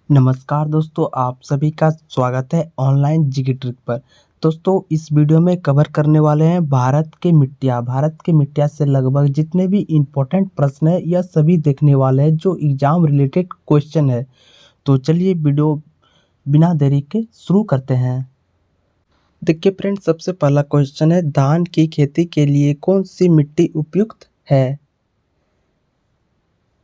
नमस्कार दोस्तों, आप सभी का स्वागत है ऑनलाइन जीके ट्रिक पर। दोस्तों, इस वीडियो में कवर करने वाले हैं भारत के मिट्टिया से लगभग जितने भी इम्पोर्टेंट प्रश्न है यह सभी देखने वाले हैं जो एग्जाम रिलेटेड क्वेश्चन है। तो चलिए वीडियो बिना देरी के शुरू करते हैं। देखिए फ्रेंड, सबसे पहला क्वेश्चन है, धान की खेती के लिए कौन सी मिट्टी उपयुक्त है?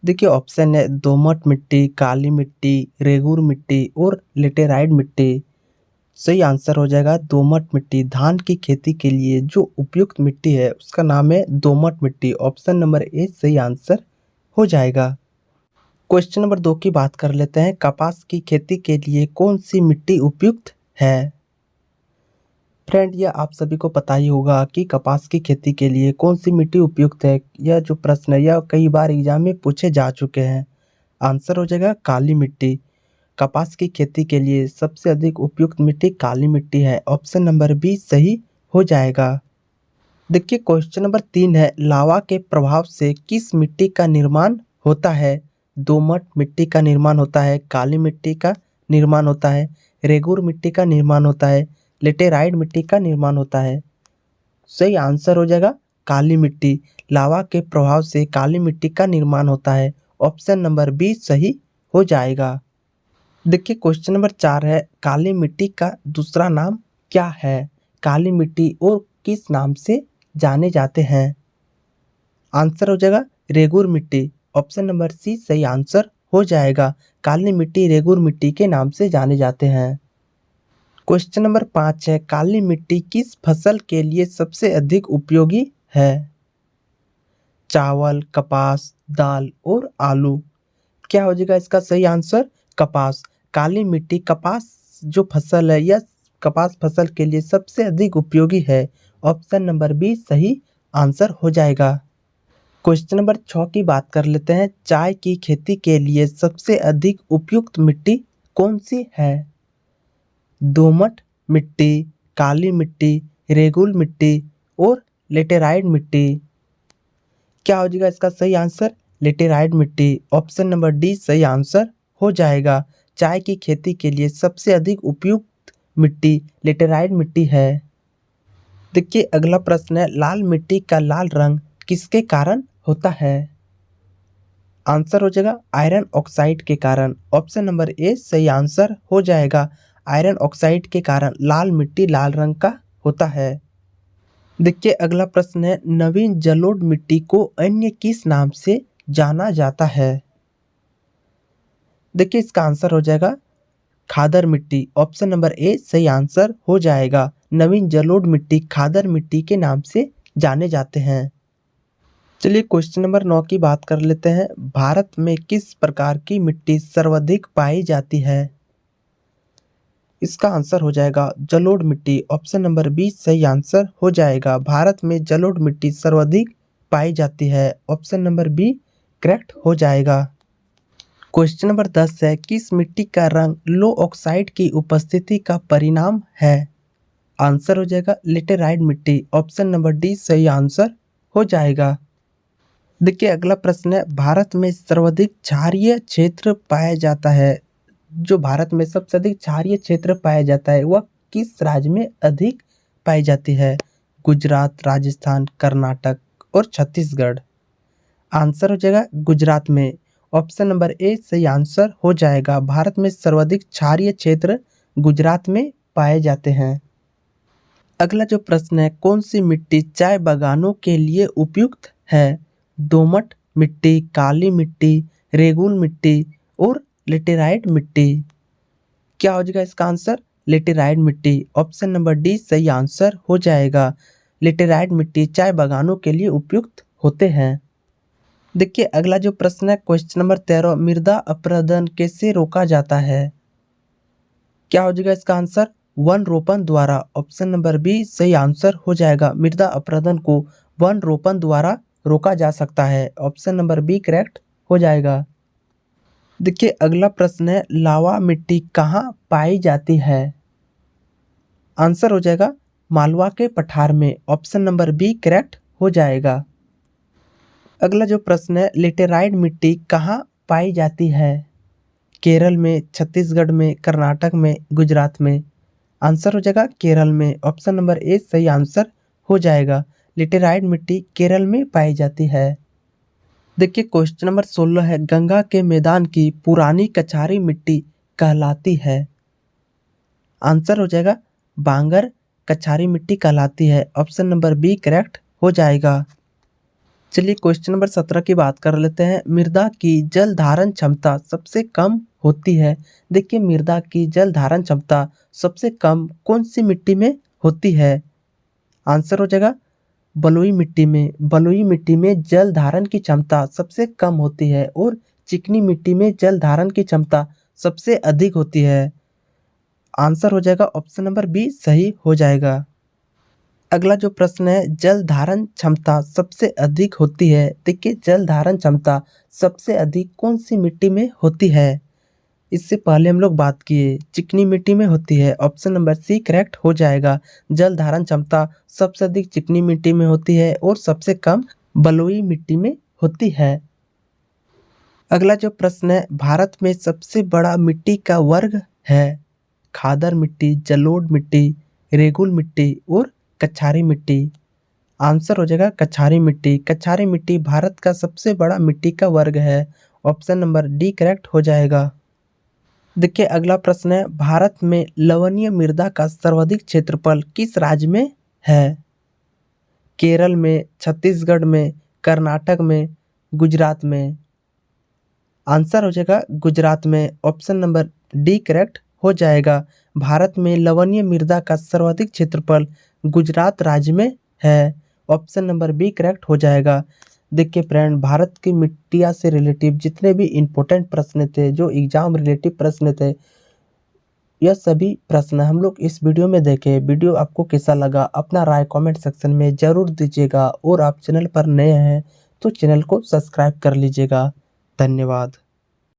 देखिए ऑप्शन है दोमट मिट्टी, काली मिट्टी, रेगूर मिट्टी और लेटेराइट मिट्टी। सही आंसर हो जाएगा दोमट मिट्टी। धान की खेती के लिए जो उपयुक्त मिट्टी है उसका नाम है दोमट मिट्टी। ऑप्शन नंबर ए सही आंसर हो जाएगा। क्वेश्चन नंबर 2 की बात कर लेते हैं, कपास की खेती के लिए कौन सी मिट्टी उपयुक्त है? फ्रेंड, यह आप सभी को पता ही होगा कि कपास की खेती के लिए कौन सी मिट्टी उपयुक्त है। यह जो प्रश्न है यह कई बार एग्जाम में पूछे जा चुके हैं। आंसर हो जाएगा काली मिट्टी। कपास की खेती के लिए सबसे अधिक उपयुक्त मिट्टी काली मिट्टी है। ऑप्शन नंबर बी सही हो जाएगा। देखिए क्वेश्चन नंबर 3 है, लावा के प्रभाव से किस मिट्टी का निर्माण होता है? दोमट मिट्टी का निर्माण होता है, काली मिट्टी का निर्माण होता है, रेगूर मिट्टी का निर्माण होता है, लेटेराइट मिट्टी का निर्माण होता है। सही आंसर हो जाएगा काली मिट्टी। लावा के प्रभाव से काली मिट्टी का निर्माण होता है। ऑप्शन नंबर बी सही हो जाएगा। देखिए क्वेश्चन नंबर 4 है, काली मिट्टी का दूसरा नाम क्या है? काली मिट्टी और किस नाम से जाने जाते हैं? आंसर हो जाएगा रेगुर मिट्टी। ऑप्शन नंबर सी सही आंसर हो जाएगा। काली मिट्टी रेगुर मिट्टी के नाम से जाने जाते हैं। क्वेश्चन नंबर 5 है, काली मिट्टी किस फसल के लिए सबसे अधिक उपयोगी है? चावल, कपास, दाल और आलू। क्या हो जाएगा इसका सही आंसर? कपास। काली मिट्टी कपास जो फसल है यह कपास फसल के लिए सबसे अधिक उपयोगी है। ऑप्शन नंबर बी सही आंसर हो जाएगा। क्वेश्चन नंबर 6 की बात कर लेते हैं, चाय की खेती के लिए सबसे अधिक उपयुक्त मिट्टी कौन सी है? दोमट मिट्टी, काली मिट्टी, रेगुल मिट्टी और लेटेराइट मिट्टी। क्या हो जाएगा इसका सही आंसर? लेटेराइट मिट्टी। ऑप्शन नंबर डी सही आंसर हो जाएगा। चाय की खेती के लिए सबसे अधिक उपयुक्त मिट्टी लेटेराइट मिट्टी है। देखिए अगला प्रश्न है, लाल मिट्टी का लाल रंग किसके कारण होता है? आंसर हो जाएगा आयरन ऑक्साइड के कारण। ऑप्शन नंबर ए सही आंसर हो जाएगा। आयरन ऑक्साइड के कारण लाल मिट्टी लाल रंग का होता है। देखिए अगला प्रश्न है, नवीन जलोढ़ मिट्टी को अन्य किस नाम से जाना जाता है? देखिए इसका आंसर हो जाएगा खादर मिट्टी। ऑप्शन नंबर ए सही आंसर हो जाएगा। नवीन जलोढ़ मिट्टी खादर मिट्टी के नाम से जाने जाते हैं। चलिए क्वेश्चन नंबर 9 की बात कर लेते हैं, भारत में किस प्रकार की मिट्टी सर्वाधिक पाई जाती है? इसका आंसर हो जाएगा जलोढ़ मिट्टी। ऑप्शन नंबर बी सही आंसर हो जाएगा। भारत में जलोढ़ मिट्टी सर्वाधिक पाई जाती है। ऑप्शन नंबर बी करेक्ट हो जाएगा। क्वेश्चन नंबर 10 है, किस मिट्टी का रंग लो ऑक्साइड की उपस्थिति का परिणाम है? आंसर हो जाएगा लेटेराइट मिट्टी। ऑप्शन नंबर डी सही आंसर हो जाएगा। देखिए अगला प्रश्न है, भारत में सर्वाधिक क्षारीय क्षेत्र पाया जाता है। जो भारत में सबसे अधिक क्षारीय क्षेत्र पाया जाता है वह किस राज्य में अधिक पाई जाती है? गुजरात, राजस्थान, कर्नाटक और छत्तीसगढ़। आंसर हो जाएगा गुजरात में। ऑप्शन नंबर ए सही आंसर हो जाएगा। भारत में सर्वाधिक क्षारीय क्षेत्र गुजरात में पाए जाते हैं। अगला जो प्रश्न है, कौन सी मिट्टी चाय बागानों के लिए उपयुक्त है? दोमट मिट्टी, काली मिट्टी, रेगुल मिट्टी और लेटेराइट मिट्टी। क्या हो जाएगा इसका आंसर? लेटेराइट मिट्टी। ऑप्शन नंबर डी सही आंसर हो जाएगा। लेटेराइट मिट्टी चाय बागानों के लिए उपयुक्त होते हैं। देखिए अगला जो प्रश्न है, क्वेश्चन नंबर 13, मृदा अपरदन कैसे रोका जाता है? क्या हो जाएगा इसका आंसर? वन रोपण द्वारा। ऑप्शन नंबर बी सही आंसर हो जाएगा। मृदा अपरदन को वन रोपण द्वारा रोका जा सकता है। ऑप्शन नंबर बी करेक्ट हो जाएगा। देखिए अगला प्रश्न है, लावा मिट्टी कहाँ पाई जाती है? आंसर हो जाएगा मालवा के पठार में। ऑप्शन नंबर बी करेक्ट हो जाएगा। अगला जो प्रश्न है, लेटेराइट मिट्टी कहाँ पाई जाती है? केरल में, छत्तीसगढ़ में, कर्नाटक में, गुजरात में। आंसर हो जाएगा केरल में। ऑप्शन नंबर ए सही आंसर हो जाएगा। लेटेराइट मिट्टी केरल में पाई जाती है। देखिए क्वेश्चन नंबर 16 है, गंगा के मैदान की पुरानी कछारी मिट्टी कहलाती है। आंसर हो जाएगा बांगर कछारी मिट्टी कहलाती है। ऑप्शन नंबर बी करेक्ट हो जाएगा। चलिए क्वेश्चन नंबर 17 की बात कर लेते हैं। मृदा की जल धारण क्षमता सबसे कम होती है। देखिए मृदा की जल धारण क्षमता सबसे कम कौन सी मिट्टी में होती है? आंसर हो जाएगा बलुई मिट्टी में। बलुई मिट्टी में जल धारण की क्षमता सबसे कम होती है और चिकनी मिट्टी में जल धारण की क्षमता सबसे अधिक होती है। आंसर हो जाएगा ऑप्शन नंबर बी सही हो जाएगा। अगला जो प्रश्न है, जल धारण क्षमता सबसे अधिक होती है। देखिए जल धारण क्षमता सबसे अधिक कौन सी मिट्टी में होती है? इससे पहले हम लोग बात किए चिकनी मिट्टी में होती है। ऑप्शन नंबर सी करेक्ट हो जाएगा। जल धारण क्षमता सबसे अधिक चिकनी मिट्टी में होती है और सबसे कम बलुई मिट्टी में होती है। अगला जो प्रश्न है, भारत में सबसे बड़ा मिट्टी का वर्ग है। खादर मिट्टी, जलोढ़ मिट्टी, रेगुल मिट्टी और कछारी मिट्टी। आंसर हो जाएगा कछारी मिट्टी। कछारी मिट्टी भारत का सबसे बड़ा मिट्टी का वर्ग है। ऑप्शन नंबर डी करेक्ट हो जाएगा। देखिए अगला प्रश्न है, भारत में लवणीय मृदा का सर्वाधिक क्षेत्रफल किस राज्य में है? केरल में, छत्तीसगढ़ में, कर्नाटक में, गुजरात में। आंसर हो जाएगा गुजरात में। ऑप्शन नंबर डी करेक्ट हो जाएगा। भारत में लवणीय मृदा का सर्वाधिक क्षेत्रफल गुजरात राज्य में है। ऑप्शन नंबर बी करेक्ट हो जाएगा। देखिए फ्रेंड, भारत की मिट्टिया से रिलेटिव जितने भी इम्पोर्टेंट प्रश्न थे, जो एग्जाम रिलेटिव प्रश्न थे, यह सभी प्रश्न हम लोग इस वीडियो में देखे। वीडियो आपको कैसा लगा अपना राय कमेंट सेक्शन में ज़रूर दीजिएगा और आप चैनल पर नए हैं तो चैनल को सब्सक्राइब कर लीजिएगा। धन्यवाद।